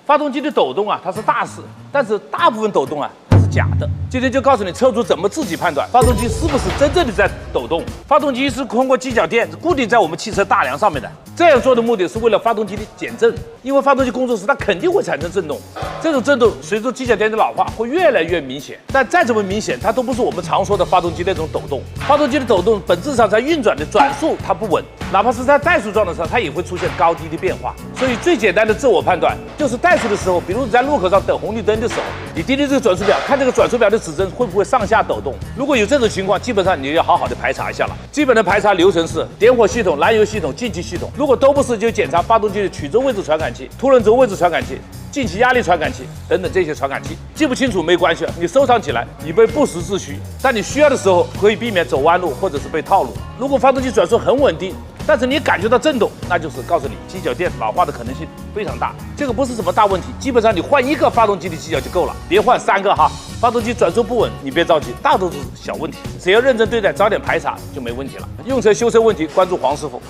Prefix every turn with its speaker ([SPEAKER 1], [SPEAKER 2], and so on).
[SPEAKER 1] 发动机的抖动啊，它是大事，但是大部分抖动啊，它是假的。今天就告诉你车主怎么自己判断发动机是不是真正的在抖动。发动机是通过机脚垫固定在我们汽车大梁上面的，这样做的目的是为了发动机的减震，因为发动机工作时它肯定会产生震动，这种震动随着机脚垫的老化会越来越明显。但再怎么明显，它都不是我们常说的发动机那种抖动。发动机的抖动本质上在运转的转速它不稳，哪怕是在怠速状态上，它也会出现高低的变化。所以最简单的自我判断就是怠速的时候，比如你在路口上等红绿灯的时候，你盯着这个转速表，看这个转速表的指针会不会上下抖动。如果有这种情况，基本上你就要好好的排查一下了。基本的排查流程是点火系统、燃油系统、进气系统，如果都不是，就检查发动机的曲轴位置传感器、凸轮轴位置传感器、进气压力传感器等等这些传感器。记不清楚没关系，你收藏起来，以备不时之需。在你需要的时候，可以避免走弯路或者是被套路。如果发动机转速很稳定，但是你感觉到震动，那就是告诉你机脚垫老化的可能性非常大。这个不是什么大问题，基本上你换一个发动机的机脚就够了，别换3个哈。发动机转速不稳，你别着急，大多数是小问题，只要认真对待，早点排查就没问题了。用车修车问题，关注黄师傅。